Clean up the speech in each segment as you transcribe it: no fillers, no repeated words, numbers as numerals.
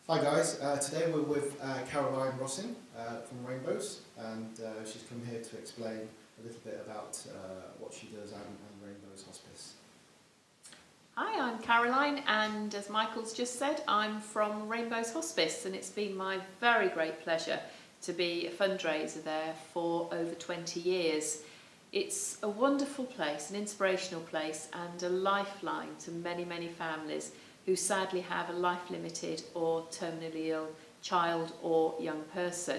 Hi guys, today we're with Caroline Rossin from Rainbows, and she's come here to explain a little bit about what she does and Rainbows Hospice. Hi, I'm Caroline, and as Michael's just said, I'm from Rainbows Hospice, and it's been my very great pleasure to be a fundraiser there for over 20 years. It's a wonderful place, an inspirational place, and a lifeline to many, many families who sadly have a life-limited or terminally ill child or young person.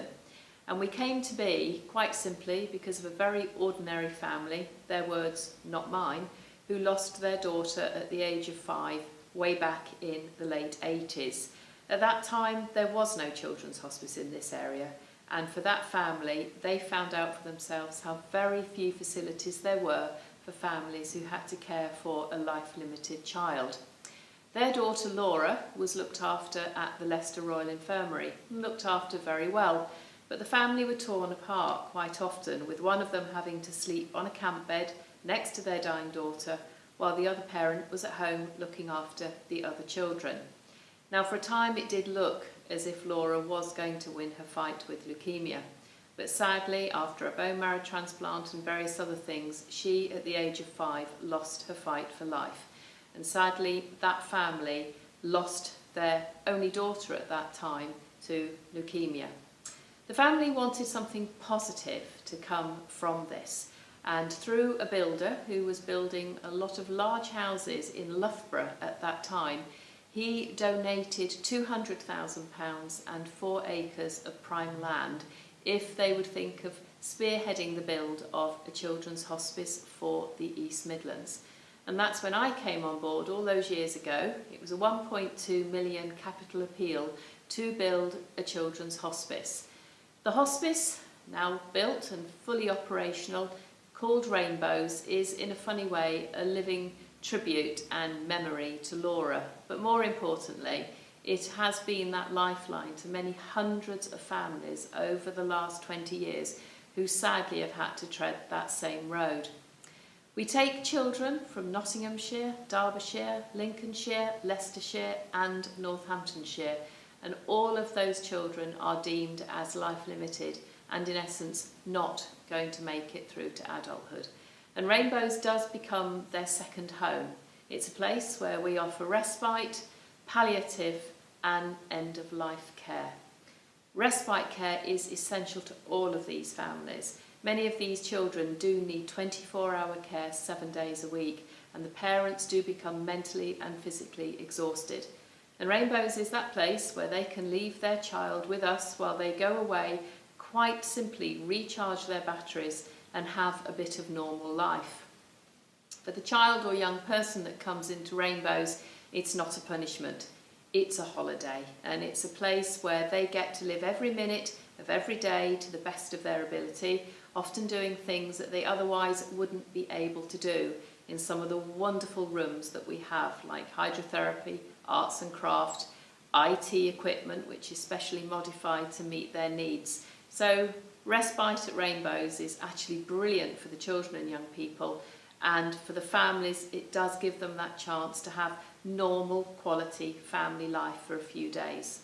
And we came to be, quite simply, because of a very ordinary family, their words, not mine, who lost their daughter at the age of 5 way back in the late 80s. At that time, there was no children's hospice in this area, and for that family, they found out for themselves how very few facilities there were for families who had to care for a life-limited child. Their daughter Laura was looked after at the Leicester Royal Infirmary, and looked after very well, but the family were torn apart quite often, with one of them having to sleep on a camp bed next to their dying daughter, while the other parent was at home looking after the other children. Now, for a time it did look as if Laura was going to win her fight with leukemia, but sadly, after a bone marrow transplant and various other things, she, at the age of 5, lost her fight for life. And sadly, that family lost their only daughter at that time to leukemia. The family wanted something positive to come from this, and through a builder who was building a lot of large houses in Loughborough at that time, he donated £200,000 and 4 acres of prime land if they would think of spearheading the build of a children's hospice for the East Midlands. And that's when I came on board all those years ago. It was a 1.2 million capital appeal to build a children's hospice. The hospice, now built and fully operational, called Rainbows, is in a funny way a living tribute and memory to Laura. But more importantly, it has been that lifeline to many hundreds of families over the last 20 years who sadly have had to tread that same road. We take children from Nottinghamshire, Derbyshire, Lincolnshire, Leicestershire and Northamptonshire, and all of those children are deemed as life-limited and in essence not going to make it through to adulthood. And Rainbows does become their second home. It's a place where we offer respite, palliative and end-of-life care. Respite care is essential to all of these families. Many of these children do need 24-hour care 7 days a week, and the parents do become mentally and physically exhausted. And Rainbows is that place where they can leave their child with us while they go away, quite simply recharge their batteries and have a bit of normal life. For the child or young person that comes into Rainbows, it's not a punishment, it's a holiday, and it's a place where they get to live every minute of every day to the best of their ability, often doing things that they otherwise wouldn't be able to do in some of the wonderful rooms that we have, like hydrotherapy, arts and craft, IT equipment which is specially modified to meet their needs. So respite at Rainbows is actually brilliant for the children and young people, and for the families it does give them that chance to have normal quality family life for a few days.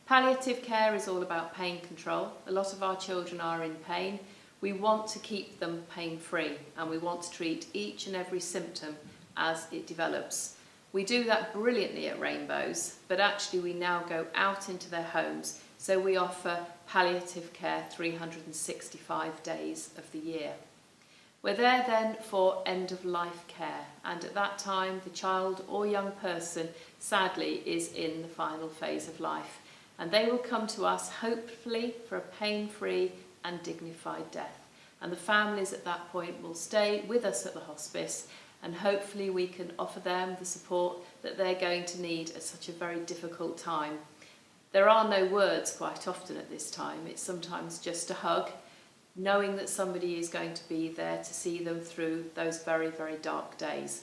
Palliative care is all about pain control. A lot of our children are in pain. We want to keep them pain-free, and we want to treat each and every symptom as it develops. We do that brilliantly at Rainbows, but actually we now go out into their homes, so we offer palliative care 365 days of the year. We're there then for end-of-life care, and at that time the child or young person sadly is in the final phase of life, and they will come to us hopefully for a pain-free and dignified death. And the families at that point will stay with us at the hospice, and hopefully we can offer them the support that they're going to need at such a very difficult time. There are no words quite often at this time. It's sometimes just a hug, knowing that somebody is going to be there to see them through those very, very dark days.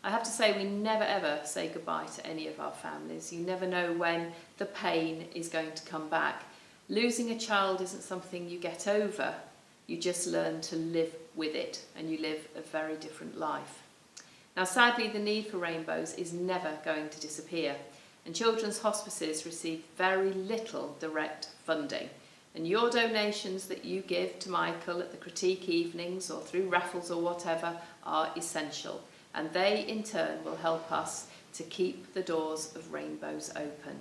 I have to say, we never ever say goodbye to any of our families. You never know when the pain is going to come back. Losing a child isn't something you get over, you just learn to live with it, and you live a very different life. Now sadly, the need for Rainbows is never going to disappear, and children's hospices receive very little direct funding. And your donations that you give to Michael at the critique evenings or through raffles or whatever are essential. And they in turn will help us to keep the doors of Rainbows open.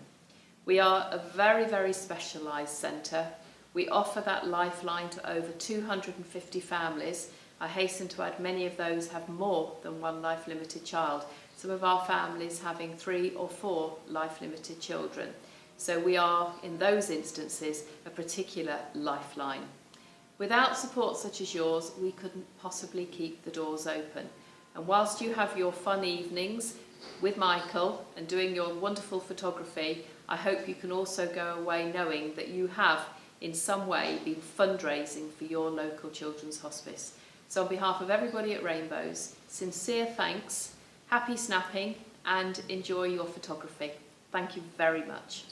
We are a very, very specialised centre. We offer that lifeline to over 250 families. I hasten to add many of those have more than one life-limited child. Some of our families having 3 or 4 life-limited children. So we are, in those instances, a particular lifeline. Without support such as yours, we couldn't possibly keep the doors open. And whilst you have your fun evenings with Michael and doing your wonderful photography, I hope you can also go away knowing that you have, in some way, been fundraising for your local children's hospice. So on behalf of everybody at Rainbows, sincere thanks, happy snapping, and enjoy your photography. Thank you very much.